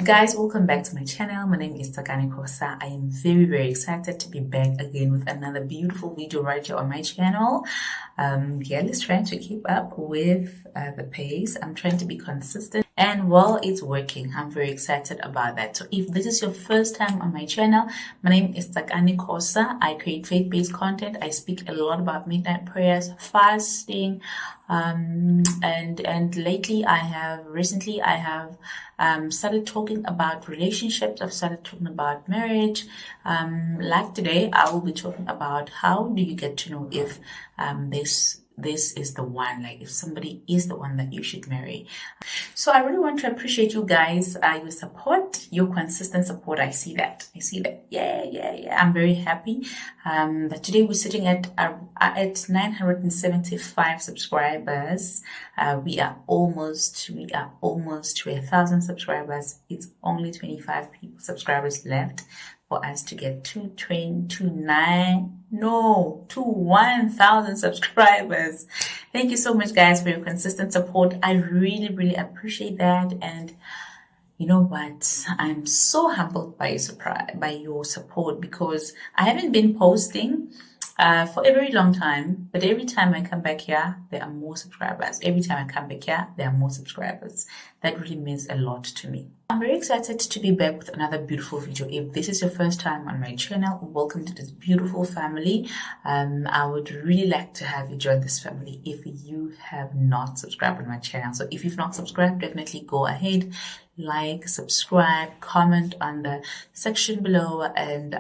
Guys, welcome back to my channel. My name is createor. I am very excited to be back again with another beautiful video right here on my channel. Let's try to keep up with the pace. I'm trying to be consistent, and well, it's working. I'm very excited about that. So if this is your first time on my channel, my name is createor. I create faith-based content. I speak a lot about midnight prayers, fasting, and lately I have started talking about relationships. I've started talking about marriage. Like today, I will be talking about how do you get to know if this is the one, like if somebody is the one that you should marry. So I really want to appreciate you guys, your support, your consistent support. I see that. Yeah. I'm very happy that today we're sitting at 975 subscribers. We are almost to 1,000 subscribers. It's only 25 subscribers left for us to get to 1,000 subscribers. Thank you so much, guys, for your consistent support. I really appreciate that. And you know what? I'm so humbled by your support, because I haven't been posting for a very long time, but every time I come back here, there are more subscribers. Every time I come back here, there are more subscribers. That really means a lot to me. I'm very excited to be back with another beautiful video. If this is your first time on my channel, welcome to this beautiful family. I would really like to have you join this family if you have not subscribed on my channel. So if you've not subscribed, definitely go ahead, like, subscribe, comment on the section below, and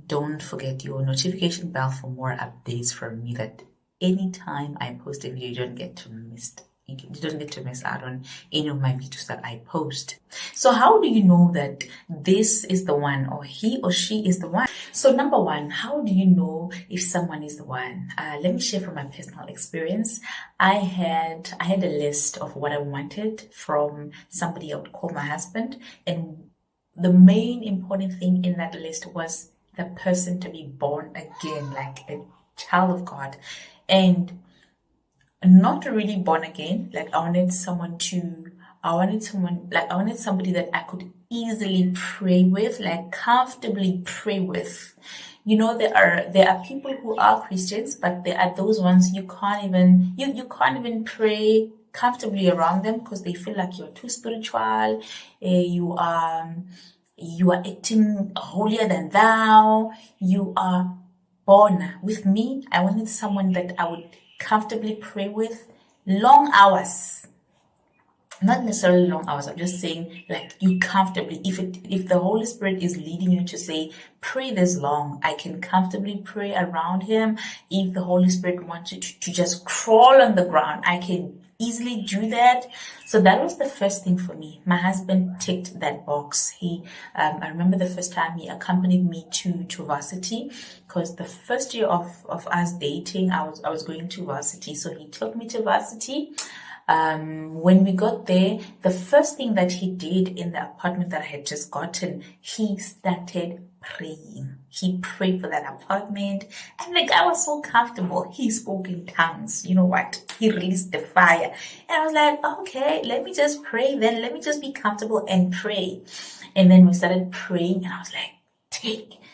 don't forget your notification bell for more updates from me, that anytime I post a video, you don't get to miss out on any of my videos that I post. So how do you know that this is the one, or he or she is the one? So number one, how do you know if someone is the one? Let me share from my personal experience. I had a list of what I wanted from somebody I would call my husband, and the main important thing in that list was the person to be born again, like a child of God, and not really born again. Like I wanted somebody that I could easily pray with, like comfortably pray with. You know, there are people who are Christians, but there are those ones you can't even pray comfortably around them, because they feel like you're too spiritual. You are acting holier than thou. You are born. With me, I wanted someone that I would comfortably pray with long hours. Not necessarily long hours, I'm just saying, like, you comfortably, if the Holy Spirit is leading you to say pray this long, I can comfortably pray around him. If the Holy Spirit wants you to just crawl on the ground, I can easily do that. So that was the first thing for me. My husband ticked that box. I remember the first time he accompanied me to varsity, because the first year of us dating, I was going to varsity. So he took me to varsity. When we got there, the first thing that he did in the apartment that I had just gotten, he started praying. He prayed for that apartment, and the guy was so comfortable. He spoke in tongues. You know what? He released the fire. And I was like, okay, let me just pray then. Let me just be comfortable and pray. And then we started praying, and I was like,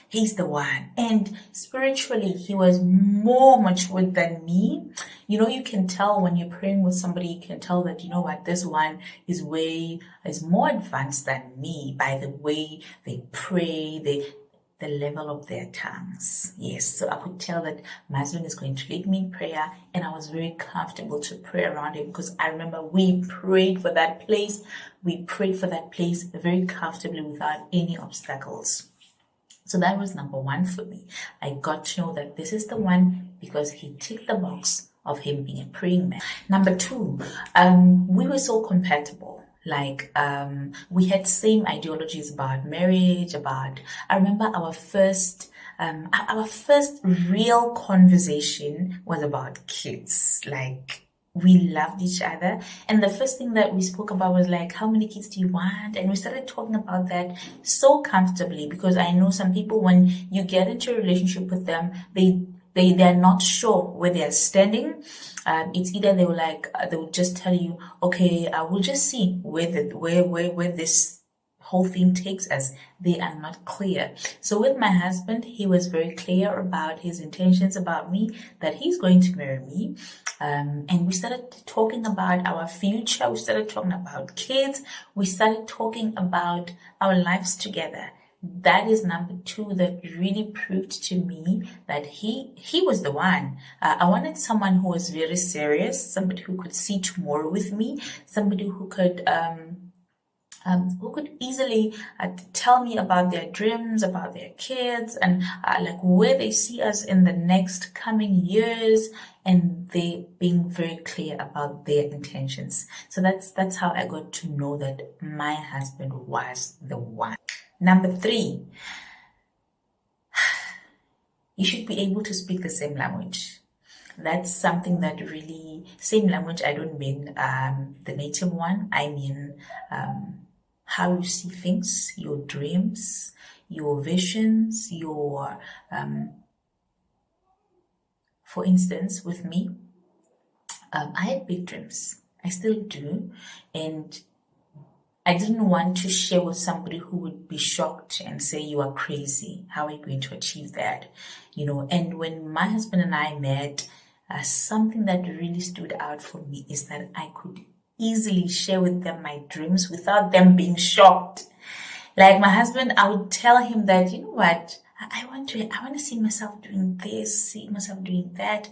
he's the one. And spiritually, he was more matured than me. You know, you can tell when you're praying with somebody, you can tell that, you know what, this one is more advanced than me by the way they pray, the level of their tongues. Yes, so I could tell that my husband is going to lead me in prayer, and I was very comfortable to pray around him, because I remember we prayed for that place. We prayed for that place very comfortably without any obstacles. So that was number one for me. I got to know that this is the one because he ticked the box of him being a praying man. Number two, we were so compatible. Like, we had same ideologies about marriage, I remember our first real conversation was about kids. Like, we loved each other, and the first thing that we spoke about was like, how many kids do you want? And we started talking about that so comfortably, because I know some people, when you get into a relationship with them, they're not sure where they're standing. It's either they will just tell you, okay, I will just see where this whole thing takes us, they are not clear. So with my husband, he was very clear about his intentions about me, that he's going to marry me. And we started talking about our future. We started talking about kids. We started talking about our lives together. That is number two that really proved to me that he was the one. I wanted someone who was very serious, somebody who could see tomorrow with me, somebody who could easily tell me about their dreams, about their kids, and like where they see us in the next coming years, and they being very clear about their intentions. So that's how I got to know that my husband was the one. Number three, you should be able to speak the same language. That's something that really, same language, I don't mean the native one. I mean how you see things, your dreams, your visions, your, for instance, with me, I had big dreams. I still do. And I didn't want to share with somebody who would be shocked and say, you are crazy. How are you going to achieve that? And when my husband and I met, something that really stood out for me is that I could easily share with them my dreams without them being shocked. Like my husband, I would tell him that, you know what, I want to see myself doing this, see myself doing that.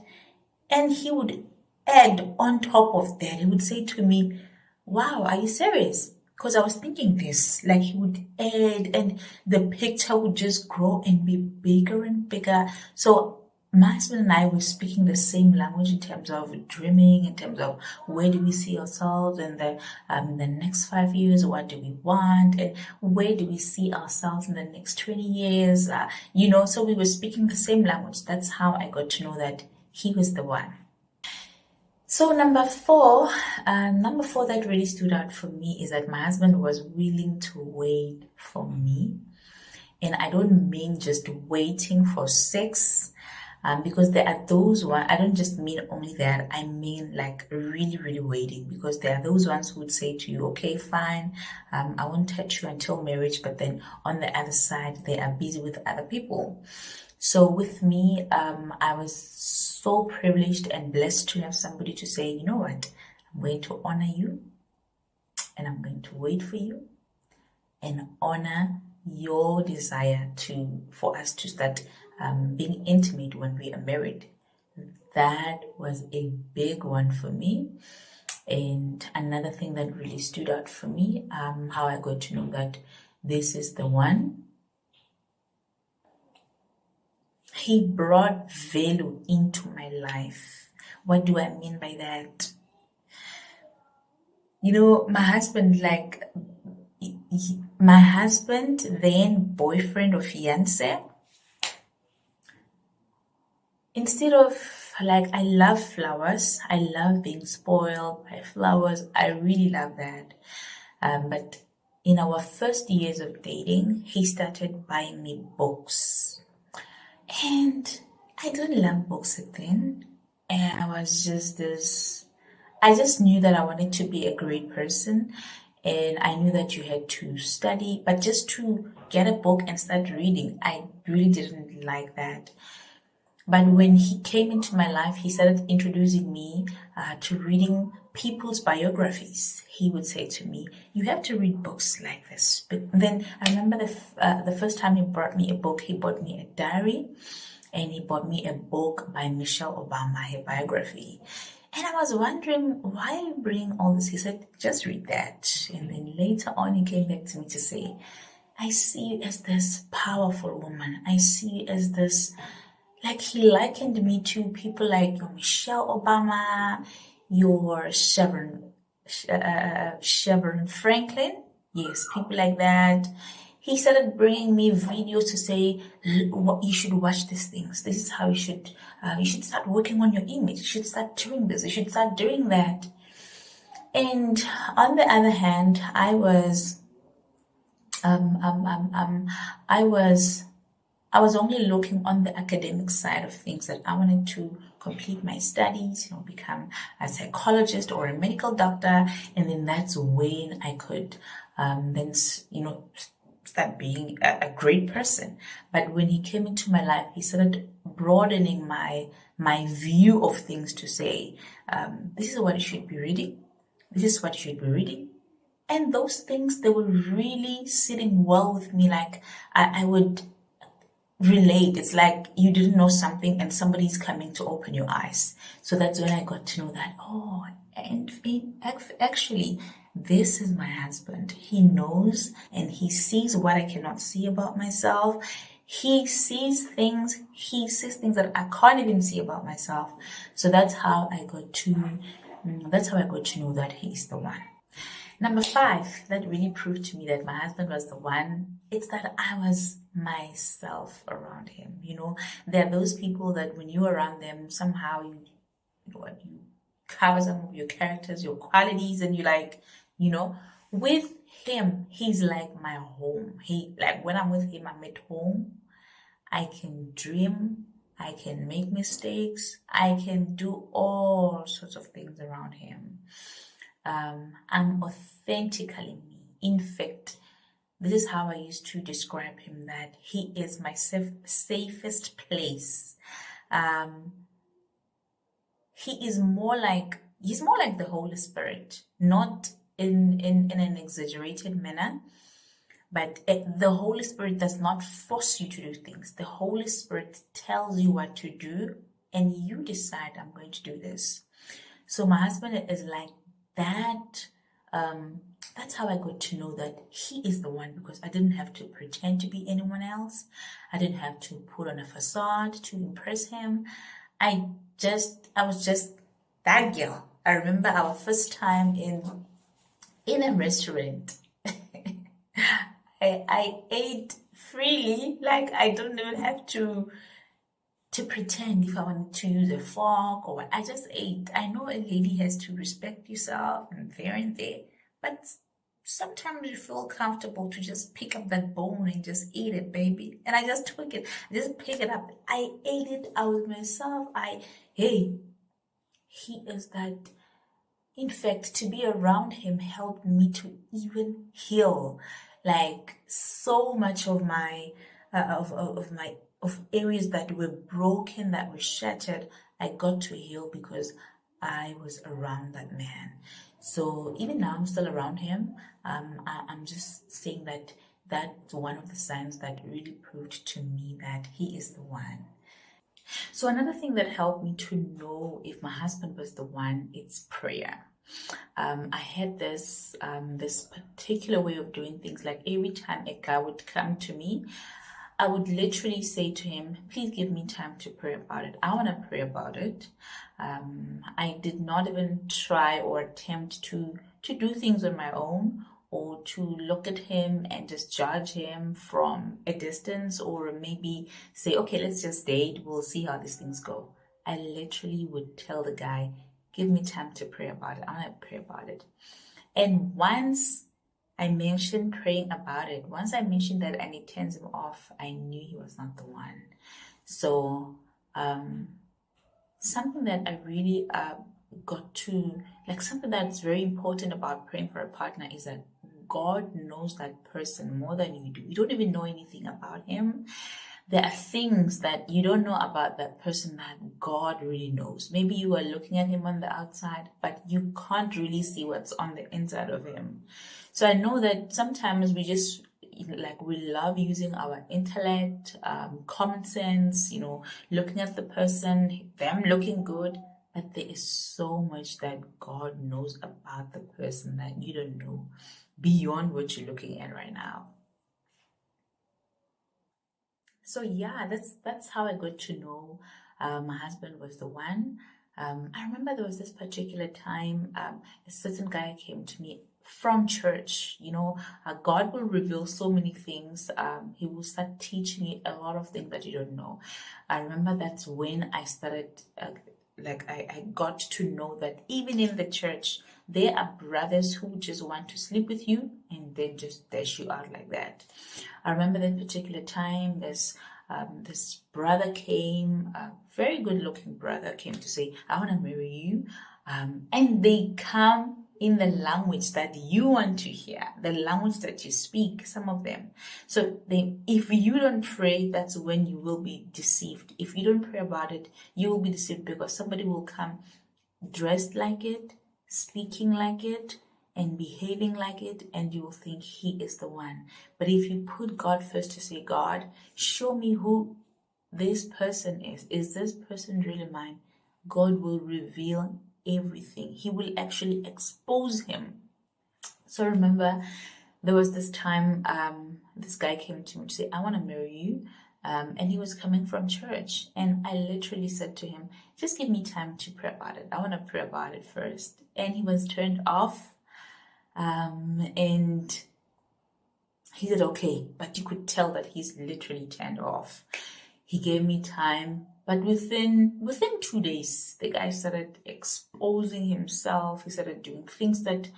And he would add on top of that. He would say to me, wow, are you serious? Because I was thinking this. Like he would add, and the picture would just grow and be bigger and bigger. So my husband and I were speaking the same language in terms of dreaming, in terms of where do we see ourselves in the next 5 years, what do we want, and where do we see ourselves in the next 20 years, so we were speaking the same language. That's how I got to know that he was the one. So number four that really stood out for me is that my husband was willing to wait for me. And I don't mean just waiting for sex, because there are those ones, I don't just mean only that, I mean like really, really waiting, because there are those ones who would say to you, okay, fine, I won't touch you until marriage, but then on the other side, they are busy with other people. So with me, I was so privileged and blessed to have somebody to say, you know what, I'm going to honor you, and I'm going to wait for you and honor your desire for us to start being intimate when we are married. That was a big one for me. And another thing that really stood out for me, how I got to know that this is the one. He brought value into my life. What do I mean by that? My husband, then boyfriend or fiance, instead of I love flowers, I love being spoiled by flowers, I really love that. But in our first years of dating, he started buying me books. And I didn't love books then. And I was I just knew that I wanted to be a great person. And I knew that you had to study, but just to get a book and start reading, I really didn't like that. But when he came into my life, he started introducing me to reading people's biographies. He would say to me, you have to read books like this. But then I remember the first time he brought me a book, he bought me a diary, and he bought me a book by Michelle Obama, her biography. And I was wondering, why are you bringing all this? He said, just read that. And then later on, he came back to me to say, I see you as this powerful woman. I see you as this, he likened me to people like your Michelle Obama, your Chevron Franklin. Yes, people like that. He started bringing me videos to say, you should watch these things. This is how you should start working on your image. You should start doing this. You should start doing that. And on the other hand, I was only looking on the academic side of things, that I wanted to complete my studies, become a psychologist or a medical doctor, and then that's when I could then start being a great person. But when he came into my life, he started broadening my view of things to say, this is what you should be reading. This is what you should be reading. And those things, they were really sitting well with me. Like I would relate. It's like you didn't know something and somebody's coming to open your eyes. So that's when I got to know that, and actually, this is my husband. He knows and he sees what I cannot see about myself. He sees things that I can't even see about myself. So that's how I got to know that he is the one. Number 5, that really proved to me that my husband was the one. It's that I was myself around him. There are those people that when you're around them, somehow you cover some of your characters, your qualities, and with him, he's like my home. When I'm with him, I'm at home. I can dream. I can make mistakes. I can do all sorts of things around him. I'm authentically me. In fact, this is how I used to describe him, that he is my safest place. He's more like the Holy Spirit, not in an exaggerated manner, but the Holy Spirit does not force you to do things. The Holy Spirit tells you what to do, and you decide, I'm going to do this. So my husband is like that. That's how I got to know that he is the one, because I didn't have to pretend to be anyone else. I didn't have to put on a facade to impress him. I was just that girl. I remember our first time in a restaurant. I ate freely, like I don't even have to pretend if I wanted to use a fork or what. I just ate. I know a lady has to respect yourself and there, but sometimes you feel comfortable to just pick up that bone and just eat it, baby. And I just took it. I just picked it up. I ate it. I was myself. He is that. In fact, to be around him helped me to even heal. Like so much of my of areas that were broken, that were shattered, I got to heal because I was around that man. So even now I'm still around him. I'm just saying that that's one of the signs that really proved to me that he is the one. So another thing that helped me to know if my husband was the one, it's prayer. I had this particular way of doing things. Like every time a guy would come to me, I would literally say to him, please give me time to pray about it. I want to pray about it. I did not even try or attempt to do things on my own, or to look at him and just judge him from a distance, or maybe say, okay, let's just date. We'll see how these things go. I literally would tell the guy, give me time to pray about it. I want to pray about it. And once I mentioned praying about it, once I mentioned that and it turns him off, I knew he was not the one. So something that I really got to, like something that's very important about praying for a partner is that God knows that person more than you do. You don't even know anything about him. There are things that you don't know about that person that God really knows. Maybe you are looking at him on the outside, but you can't really see what's on the inside of him. So I know that sometimes we love using our intellect, common sense, looking at the person, them looking good. But there is so much that God knows about the person that you don't know beyond what you're looking at right now. So yeah, that's how I got to know my husband was the one. I remember there was this particular time a certain guy came to me from church. God will reveal so many things. He will start teaching you a lot of things that you don't know. I remember that's when I started, I got to know that even in the church, there are brothers who just want to sleep with you and then just dash you out like that. I remember that particular time, this this brother came, a very good looking brother came to say, I want to marry you. And they come in the language that you want to hear, the language that you speak, some of them. So if you don't pray, that's when you will be deceived. If you don't pray about it, you will be deceived, because somebody will come dressed like it, speaking like it, and behaving like it, and you will think he is the one. But if you put God first to say, God, show me who this person is. Is this person really mine? God will reveal everything. He will actually expose him. So remember, there was this time this guy came to me to say, I want to marry you. And he was coming from church. And I literally said to him, just give me time to pray about it. I want to pray about it first. And he was turned off. And he said, okay, but you could tell that he's literally turned off. He gave me time, but within 2 days, the guy started exposing himself. He started doing things that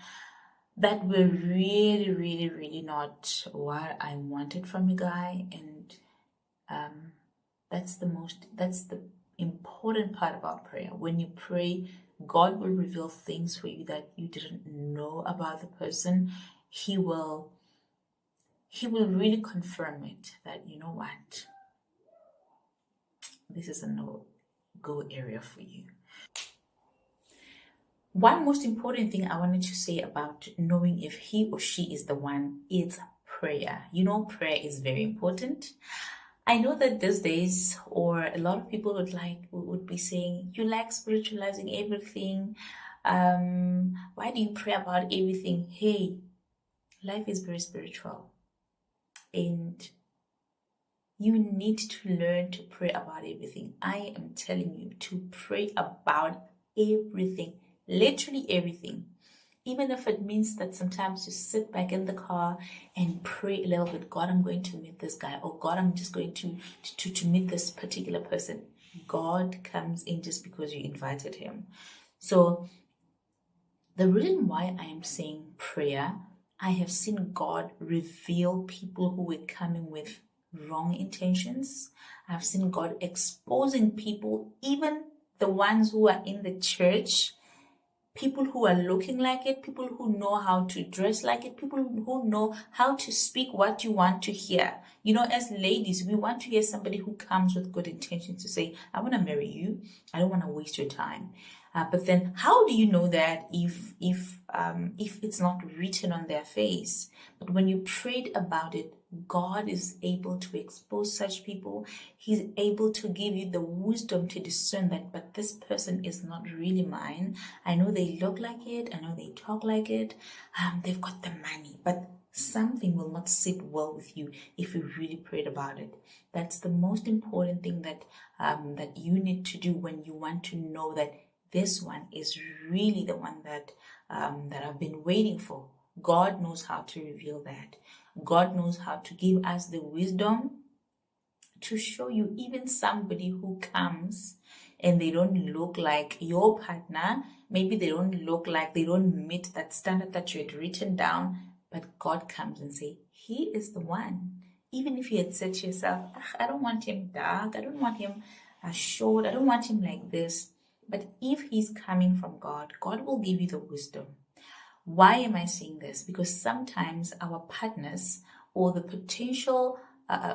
were really, really, really not what I wanted from a guy. And that's the important part about prayer. When you pray, God will reveal things for you that you didn't know about the person. He will really confirm it, that, you know what, this is a no-go area for you. One most important thing I wanted to say about knowing if he or she is the one is prayer. You know, prayer is very important. I know that these days, or a lot of people would be saying, you like spiritualizing everything. Why do you pray about everything? Hey, life is very spiritual, and you need to learn to pray about everything. I am telling you to pray about everything, literally everything. Even if it means that sometimes you sit back in the car and pray a little bit, God, I'm going to meet this guy, or God, I'm just going to meet this particular person. God comes in just because you invited him. So the reason why I am saying prayer, I have seen God reveal people who were coming with wrong intentions. I've seen God exposing people, even the ones who are in the church, people who are looking like it, people who know how to dress like it, people who know how to speak what you want to hear. You know, as ladies, we want to hear somebody who comes with good intentions to say, I want to marry you. I don't want to waste your time. But then how do you know that if it's not written on their face? But when you prayed about it, God is able to expose such people. He's able to give you the wisdom to discern that, but this person is not really mine. I know they look like it. I know they talk like it. They've got the money, but something will not sit well with you if you really prayed about it. That's the most important thing that you need to do when you want to know that this one is really the one that I've been waiting for. God knows how to reveal that. God knows how to give us the wisdom to show you even somebody who comes and they don't look like your partner. Maybe they don't meet that standard that you had written down, but God comes and say, he is the one. Even if you had said to yourself, I don't want him dark, I don't want him short, I don't want him like this. But if he's coming from God, God will give you the wisdom. Why am I saying this? Because sometimes our partners, or the potential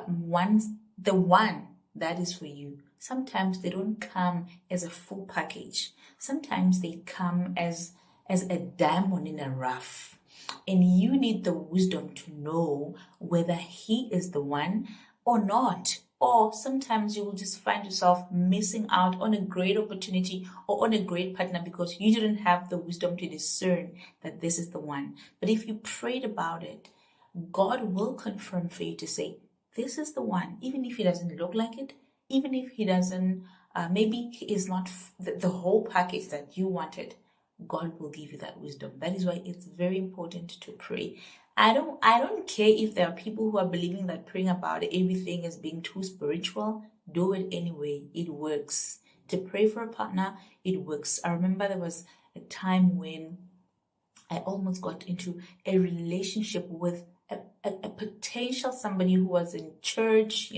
ones, the one that is for you, sometimes they don't come as a full package. Sometimes they come as a diamond in a rough. And you need the wisdom to know whether he is the one or not. Or sometimes you will just find yourself missing out on a great opportunity or on a great partner because you didn't have the wisdom to discern that this is the one. But if you prayed about it, God will confirm for you to say, this is the one. Even if he doesn't look like it, even if he doesn't, maybe he is not the whole package that you wanted, God will give you that wisdom. That is why it's very important to pray. I don't care if there are people who are believing that praying about everything is being too spiritual. Do it anyway. It works. To pray for a partner, it works. I remember there was a time when I almost got into a relationship with a potential somebody who was in church,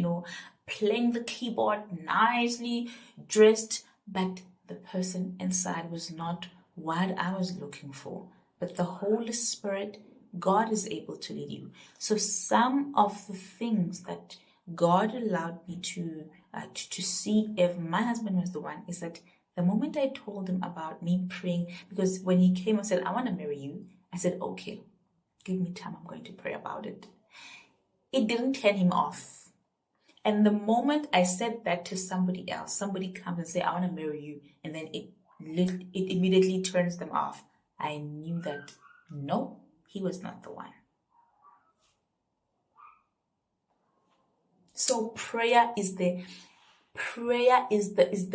playing the keyboard nicely, dressed, but the person inside was not what I was looking for. But the Holy Spirit, God is able to lead you. So some of the things that God allowed me to see if my husband was the one is that the moment I told him about me praying, because when he came and said, I want to marry you, I said, okay, give me time, I'm going to pray about it. It didn't turn him off. And the moment I said that to somebody else, somebody comes and say, I want to marry you, and then it immediately turns them off. I knew that, no, he was not the one. So prayer is the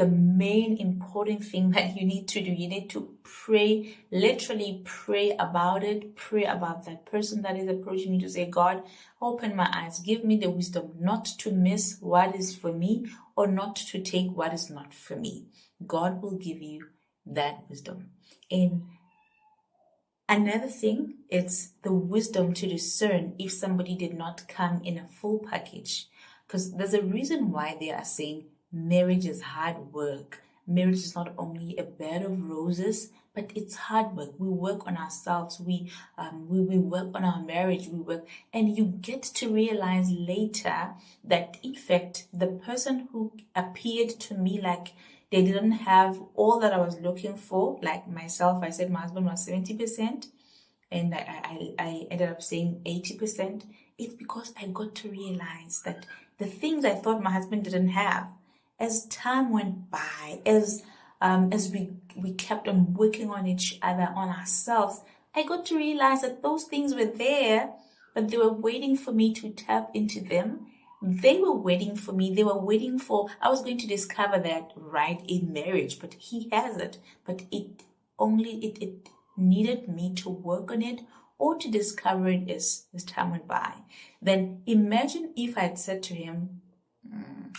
main important thing that you need to do. You need to pray, literally pray about it. Pray about that person that is approaching you, to say, God, open my eyes. Give me the wisdom not to miss what is for me or not to take what is not for me. God will give you that wisdom. And another thing, it's the wisdom to discern if somebody did not come in a full package. Because there's a reason why they are saying marriage is hard work. Marriage is not only a bed of roses, but it's hard work. We work on ourselves. We work on our marriage. We work, and you get to realize later that, in fact, the person who appeared to me like they didn't have all that I was looking for, like myself, I said my husband was 70%, and I ended up saying 80%. It's because I got to realize that the things I thought my husband didn't have, as time went by, as we kept on working on each other, on ourselves, I got to realize that those things were there, but they were waiting for me to tap into them. They were waiting for me. They were waiting for, I was going to discover that right in marriage, but he has it. But it needed me to work on it or to discover it as time went by. Then imagine if I had said to him,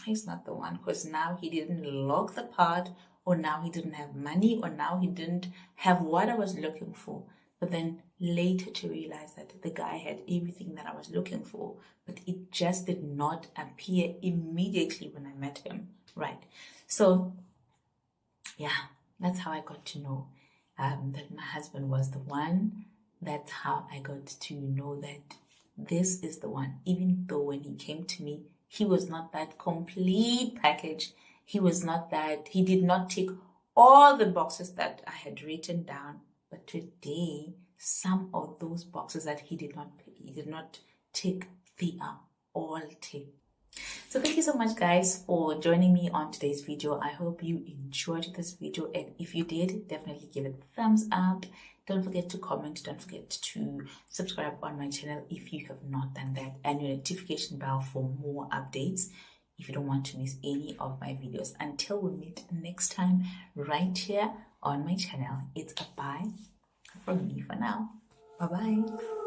he's not the one, because now he didn't look the part, or now he didn't have money, or now he didn't have what I was looking for. But then later to realize that the guy had everything that I was looking for, but it just did not appear immediately when I met him. Right. So yeah, that's how I got to know that my husband was the one. That's how I got to know that this is the one. Even though when he came to me, he was not that complete package. He was not that, he did not tick all the boxes that I had written down. But today, some of those boxes that he did not tick, they are all ticked. So thank you so much, guys, for joining me on today's video. I hope you enjoyed this video, and if you did, definitely give it a thumbs up. Don't forget to comment. Don't forget to subscribe on my channel if you have not done that, and your notification bell for more updates if you don't want to miss any of my videos. Until we meet next time right here on my channel, it's a bye from me for now. Bye bye.